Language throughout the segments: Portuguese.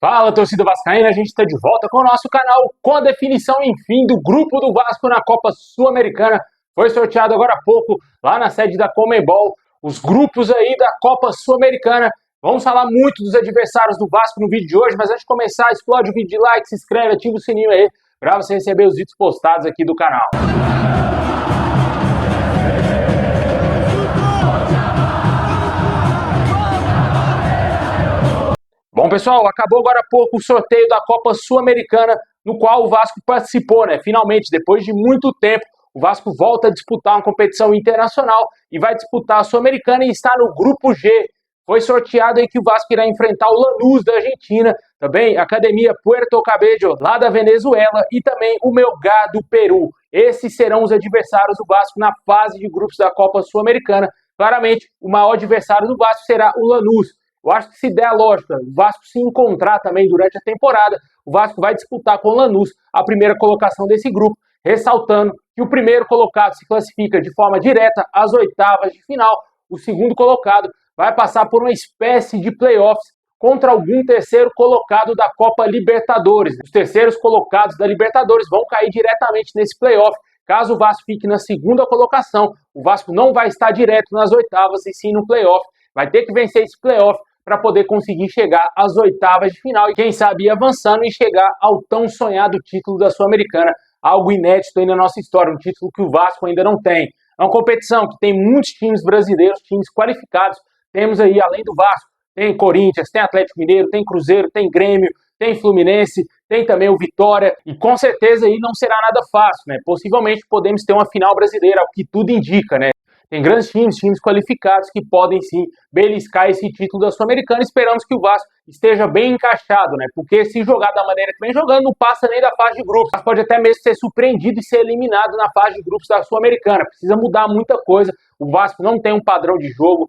Fala, torcida vascaína, a gente está de volta com o nosso canal com a definição, enfim, do grupo do Vasco na Copa Sul-Americana. Foi sorteado agora há pouco lá na sede da Conmebol os grupos aí da Copa Sul-Americana. Vamos falar muito dos adversários do Vasco no vídeo de hoje, mas antes de começar, explode o vídeo de like, se inscreve, ativa o sininho aí para você receber os vídeos postados aqui do canal. Bom, pessoal, acabou agora há pouco o sorteio da Copa Sul-Americana, no qual o Vasco participou, né? Finalmente, depois de muito tempo, o Vasco volta a disputar uma competição internacional e vai disputar a Sul-Americana e está no Grupo G. Foi sorteado aí que o Vasco irá enfrentar o Lanús da Argentina, também a Academia Puerto Cabello, lá da Venezuela, e também o Melgar do Peru. Esses serão os adversários do Vasco na fase de grupos da Copa Sul-Americana. Claramente, o maior adversário do Vasco será o Lanús. Eu acho que, se der a lógica, o Vasco se encontrar também durante a temporada, o Vasco vai disputar com o Lanús a primeira colocação desse grupo, ressaltando que o primeiro colocado se classifica de forma direta às oitavas de final, o segundo colocado vai passar por uma espécie de playoffs contra algum terceiro colocado da Copa Libertadores. Os terceiros colocados da Libertadores vão cair diretamente nesse playoff. Caso o Vasco fique na segunda colocação, o Vasco não vai estar direto nas oitavas e sim no playoff. Vai ter que vencer esse playoff para poder conseguir chegar às oitavas de final e quem sabe ir avançando e chegar ao tão sonhado título da Sul-Americana, algo inédito aí na nossa história, um título que o Vasco ainda não tem. É uma competição que tem muitos times brasileiros, times qualificados. Temos aí, além do Vasco, tem Corinthians, tem Atlético Mineiro, tem Cruzeiro, tem Grêmio, tem Fluminense, tem também o Vitória, e com certeza aí não será nada fácil, né? Possivelmente podemos ter uma final brasileira, o que tudo indica, né? Tem grandes times qualificados que podem sim beliscar esse título da Sul-Americana. Esperamos que o Vasco esteja bem encaixado, né? Porque se jogar da maneira que vem jogando, não passa nem da fase de grupos. Mas pode até mesmo ser surpreendido e ser eliminado na fase de grupos da Sul-Americana. Precisa mudar muita coisa. O Vasco não tem um padrão de jogo.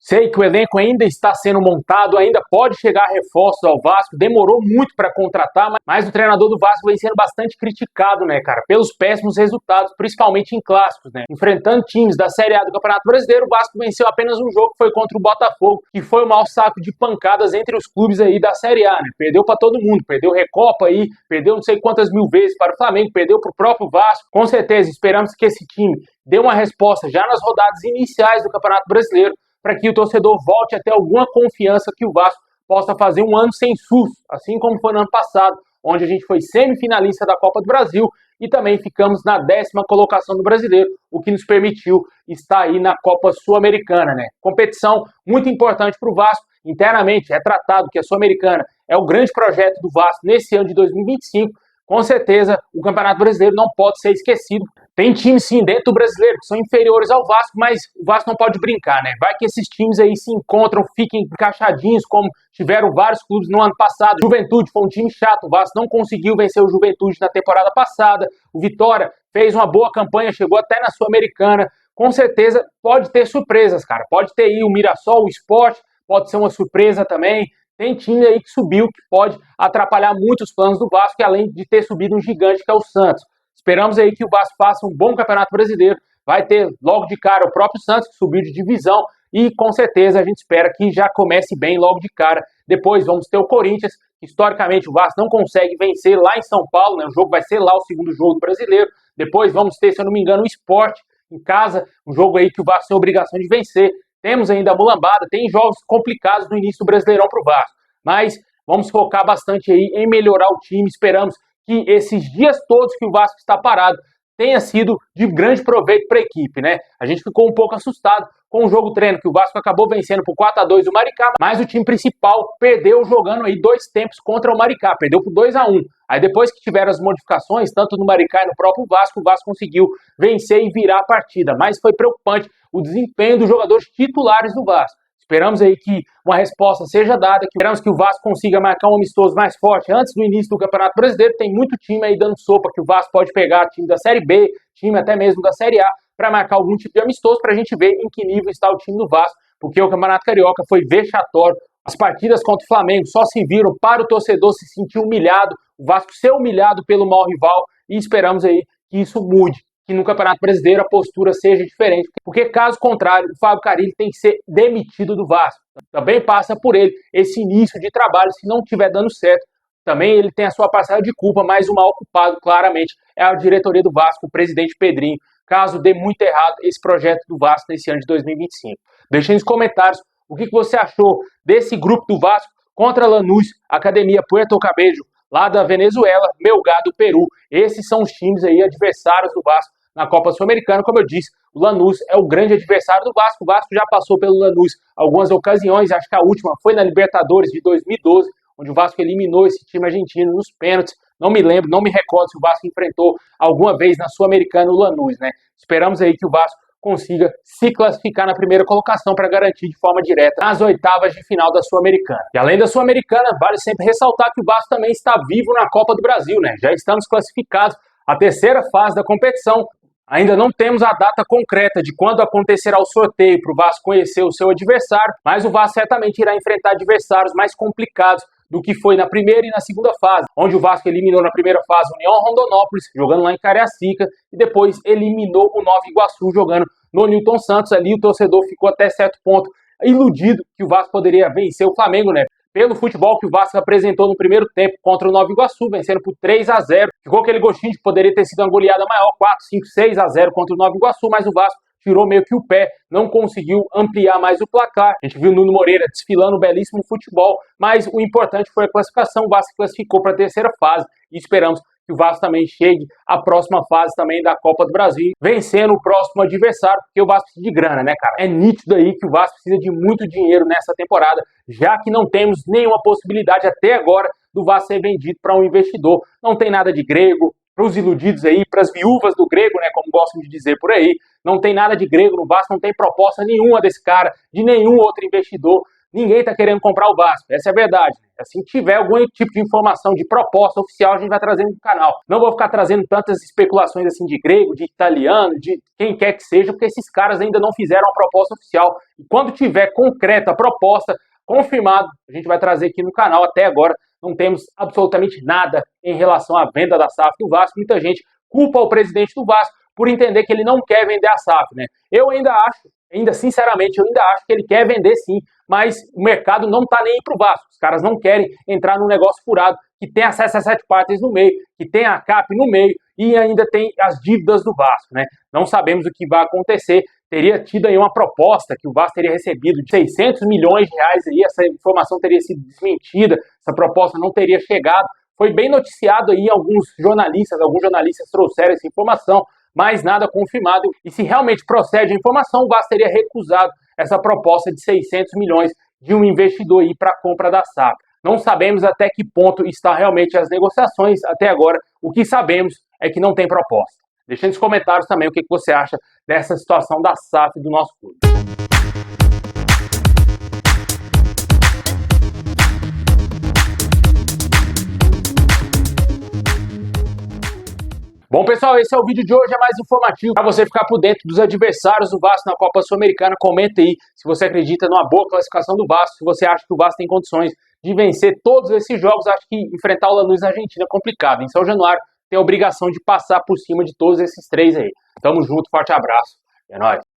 Sei que o elenco ainda está sendo montado, ainda pode chegar reforços ao Vasco, demorou muito para contratar, mas o treinador do Vasco vem sendo bastante criticado, né, cara, pelos péssimos resultados, principalmente em clássicos, né. Enfrentando times da Série A do Campeonato Brasileiro, o Vasco venceu apenas um jogo, que foi contra o Botafogo, que foi o maior saco de pancadas entre os clubes aí da Série A, né. Perdeu para todo mundo, perdeu Recopa aí, perdeu não sei quantas mil vezes para o Flamengo, perdeu para o próprio Vasco. Com certeza, esperamos que esse time dê uma resposta já nas rodadas iniciais do Campeonato Brasileiro, para que o torcedor volte a ter alguma confiança que o Vasco possa fazer um ano sem SUS, assim como foi no ano passado, onde a gente foi semifinalista da Copa do Brasil e também ficamos na 10ª colocação do Brasileiro, o que nos permitiu estar aí na Copa Sul-Americana, né? Competição muito importante para o Vasco. Internamente é tratado que a Sul-Americana é o grande projeto do Vasco nesse ano de 2025. Com certeza, o Campeonato Brasileiro não pode ser esquecido. Tem times, sim, dentro do brasileiro que são inferiores ao Vasco, mas o Vasco não pode brincar, né? Vai que esses times aí se encontram, fiquem encaixadinhos, como tiveram vários clubes no ano passado. Juventude foi um time chato, o Vasco não conseguiu vencer o Juventude na temporada passada. O Vitória fez uma boa campanha, chegou até na Sul-Americana. Com certeza, pode ter surpresas, cara. Pode ter aí o Mirassol, o Sport, pode ser uma surpresa também. Tem time aí que subiu, que pode atrapalhar muito os planos do Vasco, e além de ter subido um gigante que é o Santos. Esperamos aí que o Vasco faça um bom Campeonato Brasileiro. Vai ter logo de cara o próprio Santos, que subiu de divisão, e com certeza a gente espera que já comece bem logo de cara. Depois vamos ter o Corinthians, que historicamente o Vasco não consegue vencer lá em São Paulo, né? O jogo vai ser lá o segundo jogo do Brasileiro. Depois vamos ter, se eu não me engano, o Sport em casa, um jogo aí que o Vasco tem a obrigação de vencer. Temos ainda a Mulambada, tem jogos complicados no início do Brasileirão para o Vasco, mas vamos focar bastante aí em melhorar o time. Esperamos que esses dias todos que o Vasco está parado tenha sido de grande proveito para a equipe, né? A gente ficou um pouco assustado com o jogo treino, que o Vasco acabou vencendo por 4-2 o Maricá, mas o time principal perdeu jogando aí 2 tempos contra o Maricá, perdeu por 2-1. Aí depois que tiveram as modificações, tanto no Maricá e no próprio Vasco, o Vasco conseguiu vencer e virar a partida, mas foi preocupante o desempenho dos jogadores titulares do Vasco. Esperamos aí que uma resposta seja dada, esperamos que o Vasco consiga marcar um amistoso mais forte antes do início do Campeonato Brasileiro. Tem muito time aí dando sopa que o Vasco pode pegar, time da Série B, time até mesmo da Série A, para marcar algum tipo de amistoso, para a gente ver em que nível está o time do Vasco, porque o Campeonato Carioca foi vexatório. As partidas contra o Flamengo só serviram para o torcedor se sentir humilhado, o Vasco ser humilhado pelo maior rival, e esperamos aí que isso mude, que no Campeonato Brasileiro a postura seja diferente, porque caso contrário, o Fábio Carille tem que ser demitido do Vasco. Também passa por ele esse início de trabalho, se não estiver dando certo, também ele tem a sua parcela de culpa, mas o maior culpado, claramente, é a diretoria do Vasco, o presidente Pedrinho, caso dê muito errado esse projeto do Vasco nesse ano de 2025. Deixe nos comentários o que você achou desse grupo do Vasco contra Lanús, Academia Puerto Cabello, lá da Venezuela, Melgar do Peru. Esses são os times aí adversários do Vasco na Copa Sul-Americana. Como eu disse, o Lanús é o grande adversário do Vasco. O Vasco já passou pelo Lanús algumas ocasiões, acho que a última foi na Libertadores de 2012, onde o Vasco eliminou esse time argentino nos pênaltis. Não me lembro, não me recordo se o Vasco enfrentou alguma vez na Sul-Americana o Lanús, né? Esperamos aí que o Vasco consiga se classificar na primeira colocação para garantir de forma direta as oitavas de final da Sul-Americana. E além da Sul-Americana, vale sempre ressaltar que o Vasco também está vivo na Copa do Brasil, né? Já estamos classificados à terceira fase da competição. Ainda não temos a data concreta de quando acontecerá o sorteio para o Vasco conhecer o seu adversário, mas o Vasco certamente irá enfrentar adversários mais complicados do que foi na primeira e na segunda fase, onde o Vasco eliminou na primeira fase o União Rondonópolis, jogando lá em Cariacica, e depois eliminou o Nova Iguaçu, jogando no Newton Santos. Ali o torcedor ficou até certo ponto iludido que o Vasco poderia vencer o Flamengo, né? Pelo futebol que o Vasco apresentou no primeiro tempo contra o Nova Iguaçu, vencendo por 3-0. Ficou aquele gostinho de que poderia ter sido uma goleada maior, 4, 5, 6-0 contra o Nova Iguaçu, mas o Vasco tirou meio que o pé, não conseguiu ampliar mais o placar. A gente viu o Nuno Moreira desfilando um belíssimo futebol, mas o importante foi a classificação. O Vasco classificou para a terceira fase e esperamos que o Vasco também chegue à próxima fase também da Copa do Brasil, vencendo o próximo adversário, porque o Vasco precisa de grana, né, cara? É nítido aí que o Vasco precisa de muito dinheiro nessa temporada, já que não temos nenhuma possibilidade até agora do Vasco ser vendido para um investidor. Não tem nada de Grego, para os iludidos aí, para as viúvas do Grego, né, como gostam de dizer por aí, não tem nada de Grego no Vasco, não tem proposta nenhuma desse cara, de nenhum outro investidor. Ninguém está querendo comprar o Vasco, essa é a verdade. Assim que tiver algum tipo de informação, de proposta oficial, a gente vai trazendo no canal. Não vou ficar trazendo tantas especulações assim de grego, de italiano, de quem quer que seja, porque esses caras ainda não fizeram a proposta oficial. E quando tiver concreta a proposta, confirmado, a gente vai trazer aqui no canal. Até agora não temos absolutamente nada em relação à venda da SAF do Vasco. Muita gente culpa o presidente do Vasco por entender que ele não quer vender a SAF, né? Eu ainda acho, sinceramente, eu ainda acho que ele quer vender sim, mas o mercado não tá nem aí pro Vasco. Os caras não querem entrar num negócio furado, que tem acesso a 7 partes no meio, que tem a CAP no meio e ainda tem as dívidas do Vasco, né? Não sabemos o que vai acontecer. Teria tido aí uma proposta que o Vasco teria recebido de 600 milhões de reais aí, essa informação teria sido desmentida, essa proposta não teria chegado. Foi bem noticiado aí, alguns jornalistas trouxeram essa informação, mas nada confirmado. E se realmente procede a informação, o Vasco teria recusado essa proposta de 600 milhões de um investidor aí para a compra da SAF. Não sabemos até que ponto está realmente as negociações até agora. O que sabemos é que não tem proposta. Deixa nos comentários também o que você acha dessa situação da SAF do nosso clube. Bom, pessoal, esse é o vídeo de hoje, é mais informativo. Para você ficar por dentro dos adversários do Vasco na Copa Sul-Americana, comenta aí se você acredita numa boa classificação do Vasco, se você acha que o Vasco tem condições de vencer todos esses jogos. Acho que enfrentar o Lanús na Argentina é complicado. Em São Januário tem a obrigação de passar por cima de todos esses três aí. Tamo junto, forte abraço. É nóis.